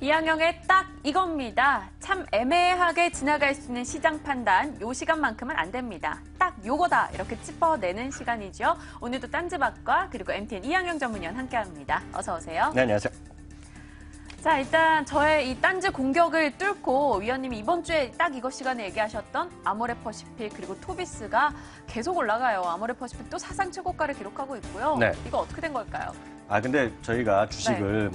이항영의 딱 이겁니다. 참 애매하게 지나갈 수 있는 시장 판단, 요 시간만큼은 안 됩니다. 딱 요거다 이렇게 짚어내는 시간이죠. 오늘도 딴지박과 그리고 MTN 이항영 전문위원 함께합니다. 어서 오세요. 네, 안녕하세요. 자, 일단 저의 이 딴지 공격을 뚫고 위원님이 이번 주에 딱 이거 시간에 얘기하셨던 아모레퍼시픽 그리고 토비스가 계속 올라가요. 아모레퍼시픽 또 사상 최고가를 기록하고 있고요. 네. 이거 어떻게 된 걸까요? 근데 저희가 주식을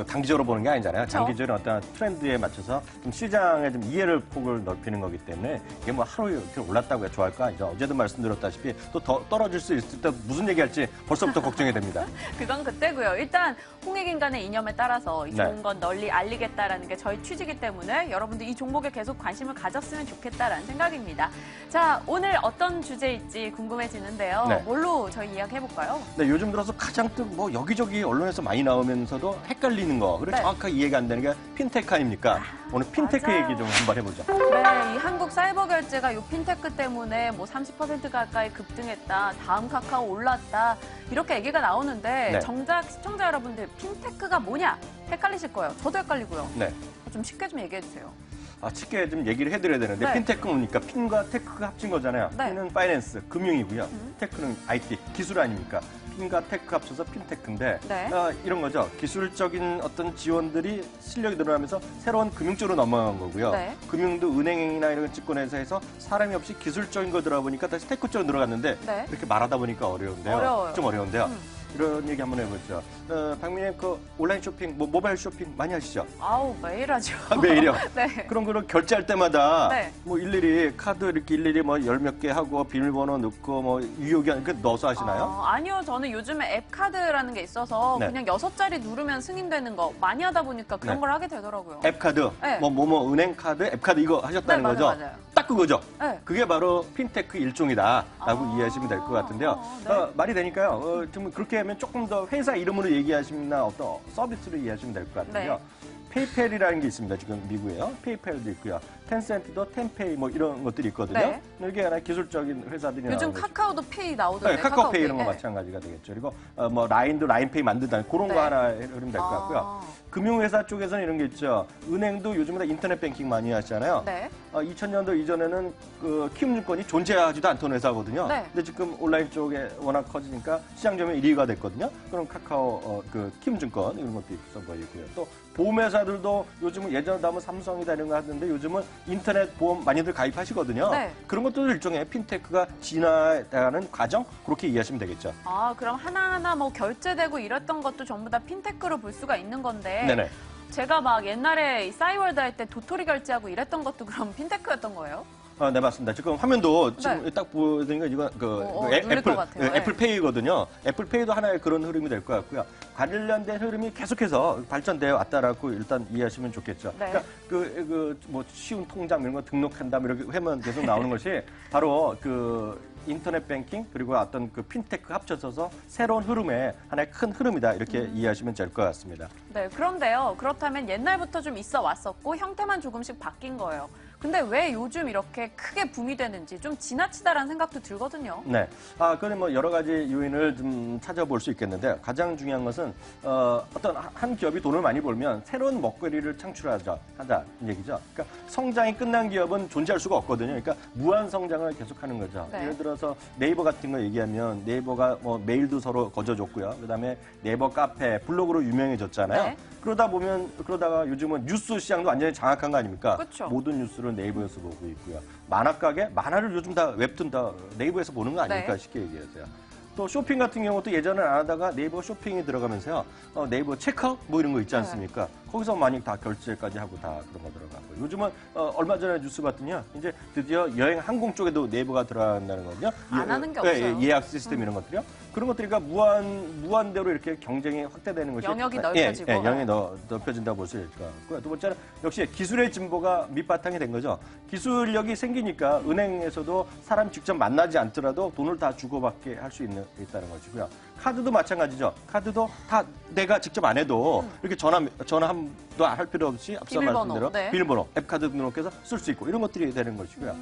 단기적으로 보는 게 아니잖아요. 그렇죠. 장기적인 어떤 트렌드에 맞춰서 좀 시장의 좀 이해를 폭을 넓히는 거기 때문에 이게 뭐 하루 이렇게 올랐다고 해서 좋아할 거 아니죠. 어제도 말씀드렸다시피 또 더 떨어질 수 있을 때 무슨 얘기할지 벌써부터 걱정이 됩니다. 그건 그때고요. 일단 홍익인간의 이념에 따라서 이 좋은 네. 건 널리 알리겠다라는 게 저희 취지이기 때문에 여러분들 이 종목에 계속 관심을 가졌으면 좋겠다라는 생각입니다. 자, 오늘 어떤 주제일지 궁금해지는데요. 네. 뭘로 저희 이야기해볼까요? 네, 요즘 들어서 가장 여기저기 언론에서 많이 나오면서도 헷갈리는 거, 그리고 네. 정확하게 이해가 안 되는 게 핀테크 아닙니까? 오늘 핀테크 맞아요. 얘기 좀 한번 해보죠. 네, 이 한국 사이버 결제가 요 핀테크 때문에 뭐 30% 가까이 급등했다, 다음 카카오 올랐다, 이렇게 얘기가 나오는데 네. 정작 시청자 여러분들 핀테크가 뭐냐? 헷갈리실 거예요. 저도 헷갈리고요. 네. 좀 쉽게 좀 얘기해 주세요. 쉽게 좀 얘기를 해드려야 되는데 네. 핀테크 뭡니까? 핀과 테크가 합친 거잖아요. 네. 핀은 파이낸스, 금융이고요. 테크는 IT, 기술 아닙니까? 핀과 테크 합쳐서 핀테크인데 네. 이런 거죠. 기술적인 어떤 지원들이 실력이 늘어나면서 새로운 금융 쪽으로 넘어간 거고요. 네. 금융도 은행이나 이런 직권에서 해서 사람이 없이 기술적인 거 들어가보니까 다시 테크 쪽으로 들어갔는데 네. 이렇게 말하다 보니까 어려운데요. 어려워요. 좀 어려운데요. 이런 얘기 한번 해보죠. 박민님, 온라인 쇼핑, 모바일 쇼핑 많이 하시죠? 아우, 매일 하죠. 매일이요? 네. 그런 거를 결제할 때마다 네. 일일이 카드 이렇게 일일이 열 몇 개 하고 비밀번호 넣고 유효기한 그 넣어서 하시나요? 아니요. 저는 요즘에 앱카드라는 게 있어서 네. 그냥 6자리 누르면 승인되는 거 많이 하다 보니까 그런 네. 걸 하게 되더라고요. 앱카드, 네. 은행 카드, 앱카드 이거 하셨다는 네, 거죠? 맞아요. 딱 그거죠? 네. 그게 바로 핀테크 일종이다라고 이해하시면 될 것 같은데요. 네. 말이 되니까요. 좀 그렇게 하면 조금 더 회사 이름으로 얘기하시면 어떤 서비스로 이해하시면 될 것 같은데요. 네. 페이펠이라는 게 있습니다. 지금 미국에요. 페이펠도 있고요. 텐센트도 텐페이 이런 것들이 있거든요. 네. 이게 하나 기술적인 회사들이 요즘 나오는 거죠. 카카오도 페이 나오던데. 네, 카카오페이 이런 거 네. 마찬가지가 되겠죠. 그리고 라인도 라인페이 만든다는 그런 네. 거 하나 흐르면 될 것 같고요. 금융회사 쪽에서는 이런 게 있죠. 은행도 요즘에 다 인터넷 뱅킹 많이 하시잖아요. 네. 2000년도 이전에는 키움증권이 존재하지도 않던 회사거든요. 네. 근데 지금 온라인 쪽에 워낙 커지니까 시장 점유율 1위가 됐거든요. 그럼 카카오, 키움증권 이런 것도 있어 보이고요. 또 보험회사들도 요즘은 예전에 하면 삼성이다 이런 거 하던데 요즘은 인터넷 보험 많이들 가입하시거든요. 네. 그런 것도 일종의 핀테크가 진화하는 과정 그렇게 이해하시면 되겠죠. 그럼 하나하나 결제되고 이랬던 것도 전부 다 핀테크로 볼 수가 있는 건데. 네네. 제가 막 옛날에 이 싸이월드 할 때 도토리 결제하고 이랬던 것도 그럼 핀테크였던 거예요? 네, 맞습니다. 지금 화면도 지금 네. 딱 보니까 이거 누릴 것 같아요. 애플페이거든요. 애플페이도 하나의 그런 흐름이 될 것 같고요. 관련된 흐름이 계속해서 발전되어 왔다라고 일단 이해하시면 좋겠죠. 네. 그러니까 쉬운 통장 이런 거 등록한다 이렇게 하면 계속 나오는 것이 바로 인터넷 뱅킹 그리고 어떤 핀테크 합쳐져서 새로운 흐름의 하나의 큰 흐름이다 이렇게 이해하시면 될 것 같습니다. 네, 그런데요. 그렇다면 옛날부터 좀 있어 왔었고 형태만 조금씩 바뀐 거예요. 근데 왜 요즘 이렇게 크게 붐이 되는지 좀 지나치다라는 생각도 들거든요. 네. 그건 여러 가지 요인을 좀 찾아볼 수 있겠는데 가장 중요한 것은 어떤 한 기업이 돈을 많이 벌면 새로운 먹거리를 창출하자는 얘기죠. 그러니까 성장이 끝난 기업은 존재할 수가 없거든요. 그러니까 무한 성장을 계속하는 거죠. 네. 예를 들어서 네이버 같은 거 얘기하면 네이버가 메일도 서로 거저줬고요. 그다음에 네이버 카페, 블로그로 유명해졌잖아요. 네. 그러다가 요즘은 뉴스 시장도 완전히 장악한 거 아닙니까? 그쵸. 모든 뉴스를 네이버에서 보고 있고요. 만화를 요즘 다 웹툰 다 네이버에서 보는 거 아닙니까? 네. 쉽게 얘기해서요. 또 쇼핑 같은 경우도 예전에 안 하다가 네이버 쇼핑이 들어가면서요. 네이버 체크아웃 이런 거 있지 않습니까? 거기서 많이 다 결제까지 하고 다 그런 거 들어가고. 요즘은 얼마 전에 뉴스 봤더니요. 이제 드디어 여행 항공 쪽에도 네이버가 들어간다는 거거든요. 안 하는 게 없어요. 예약 시스템 이런 것들이요. 그런 것들이 무한대로 이렇게 경쟁이 확대되는 것이 영역이 넓혀지고. 영역이 넓혀진다고 볼 수 있을 것 같고요. 두 번째는 역시 기술의 진보가 밑바탕이 된 거죠. 기술력이 생기니까 은행에서도 사람 직접 만나지 않더라도 돈을 다 주고받게 할 수 있다는 것이고요. 카드도 마찬가지죠. 카드도 다 내가 직접 안 해도 이렇게 전화도 할 필요 없이 앞서 말씀드린 대로 네. 비밀번호, 앱카드 등록해서 쓸 수 있고 이런 것들이 되는 것이고요.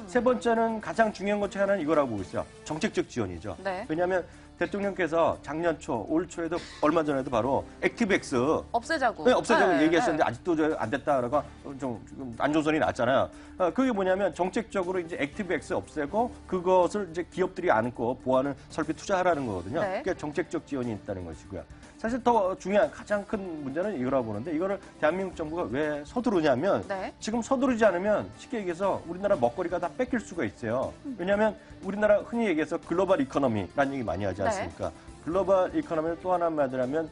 세 번째는 가장 중요한 것 중 하나는 이거라고 보고 있어요. 정책적 지원이죠. 네. 왜냐하면 대통령께서 작년 초, 올 초에도 얼마 전에도 바로 액티브엑스 없애자고. 네, 없애자고 네, 얘기했었는데 네. 아직도 안 됐다라고 좀 안 좋은 소리 났잖아요. 그게 뭐냐면 정책적으로 이제 액티브엑스 없애고 그것을 이제 기업들이 안고 보안을 설비 투자하라는 거거든요. 네. 그게 정책적 지원이 있다는 것이고요. 사실 더 중요한 가장 큰 문제는 이거라고 보는데 이거를 대한민국 정부가 왜 서두르냐면 네. 지금 서두르지 않으면 쉽게 얘기해서 우리나라 먹거리가 다 뺏길 수가 있어요. 왜냐하면 우리나라 흔히 얘기해서 글로벌 이코노미라는 얘기 많이 하지 않습니까? 글로벌 이코노미를 또 하나 말하면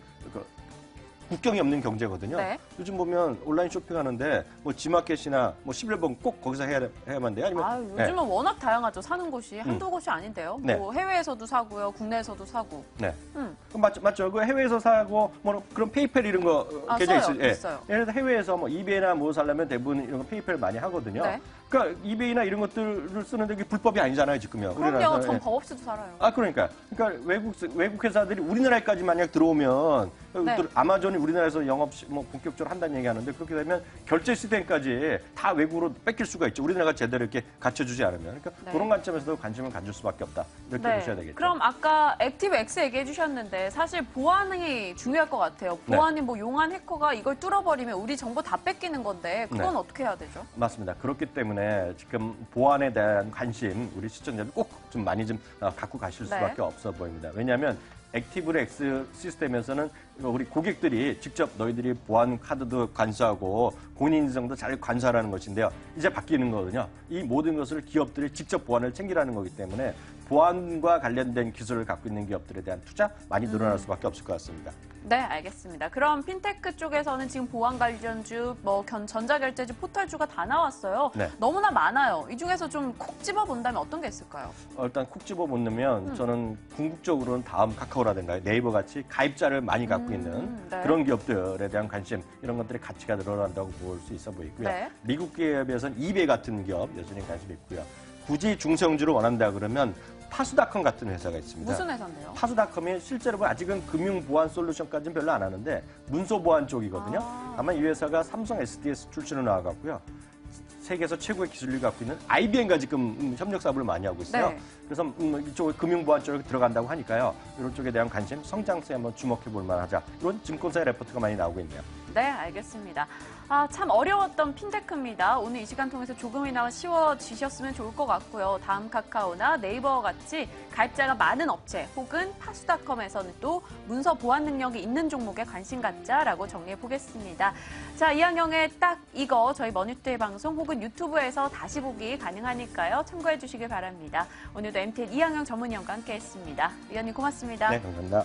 국경이 없는 경제거든요. 네. 요즘 보면 온라인 쇼핑하는데 뭐 지마켓이나 뭐 11번 꼭 거기서 해야만 돼요? 아니면 요즘은 워낙 다양하죠. 사는 곳이 한두 곳이 아닌데요. 네. 뭐 해외에서도 사고요. 국내에서도 사고. 네. 그럼 맞죠. 그 해외에서 사고 뭐 그런 페이팔 이런 거 계좌 써요. 있어요. 있어요. 예를 들어 해외에서 뭐 이베이나 뭐 살려면 대부분 이런 거 페이팔 많이 하거든요. 네. 그러니까 이베이나 이런 것들을 쓰는데 그게 불법이 아니잖아요, 지금요. 그럼요. 우리나라에서. 전 예. 법 없이도 살아요. 그러니까 외국 회사들이 우리나라에까지 만약 들어오면 네. 또 아마존이 우리나라에서 영업 뭐 본격적으로 한다는 얘기하는데 그렇게 되면 결제 시스템까지 다 외국으로 뺏길 수가 있죠. 우리나라가 제대로 이렇게 갖춰주지 않으면. 그러니까 네. 그런 관점에서도 관심을 가질 수밖에 없다. 이렇게 보셔야 되겠죠. 그럼 아까 액티브엑스 얘기해 주셨는데 사실 보안이 중요할 것 같아요. 보안이 뭐 용한 해커가 이걸 뚫어버리면 우리 정보 다 뺏기는 건데 그건 네. 어떻게 해야 되죠? 맞습니다. 그렇기 때문에 지금 보안에 대한 관심 우리 시청자들 꼭 좀 많이 좀 갖고 가실 수밖에 네. 없어 보입니다. 왜냐하면 액티브엑스 시스템에서는 우리 고객들이 직접 너희들이 보안 카드도 관수하고 본인 인증도 잘 관수하라는 것인데요. 이제 바뀌는 거거든요. 이 모든 것을 기업들이 직접 보안을 챙기라는 거기 때문에 보안과 관련된 기술을 갖고 있는 기업들에 대한 투자 많이 늘어날 수밖에 없을 것 같습니다. 네, 알겠습니다. 그럼 핀테크 쪽에서는 지금 보안 관련주, 전자결제주, 포털주가 다 나왔어요. 네. 너무나 많아요. 이 중에서 좀 콕 집어본다면 어떤 게 있을까요? 일단 콕 집어 본다면 저는 궁극적으로는 다음 카카오라든가 네이버 같이 가입자를 많이 갖고 있는 네. 그런 기업들에 대한 관심 이런 것들의 가치가 늘어난다고 볼 수 있어 보이고요. 네. 미국 기업에서는 이베이 같은 기업 여전히 관심이 있고요. 굳이 중소형주를 원한다 그러면 파수닷컴 같은 회사가 있습니다. 무슨 회사인데요? 파수닷컴이 실제로 아직은 금융보안 솔루션까지는 별로 안 하는데 문서보안 쪽이거든요. 아마 이 회사가 삼성 SDS 출신으로 나와갖고요. 세계에서 최고의 기술력을 갖고 있는 IBM과 지금 협력 사업을 많이 하고 있어요. 네. 그래서 이쪽 금융보안 쪽으로 들어간다고 하니까요. 이런 쪽에 대한 관심, 성장세에 한번 주목해 볼 만하자. 이런 증권사의 레포트가 많이 나오고 있네요. 네, 알겠습니다. 참 어려웠던 핀테크입니다. 오늘 이 시간 통해서 조금이나마 쉬워지셨으면 좋을 것 같고요. 다음 카카오나 네이버와 같이 가입자가 많은 업체 혹은 파수닷컴에서는 또 문서 보안 능력이 있는 종목에 관심 갖자라고 정리해 보겠습니다. 자, 이항영의 딱 이거 저희 머니투데이 방송 혹은 유튜브에서 다시 보기 가능하니까요. 참고해 주시길 바랍니다. 오늘도 MTN 이항영 전문위원과 함께했습니다. 위원님 고맙습니다. 네, 감사합니다.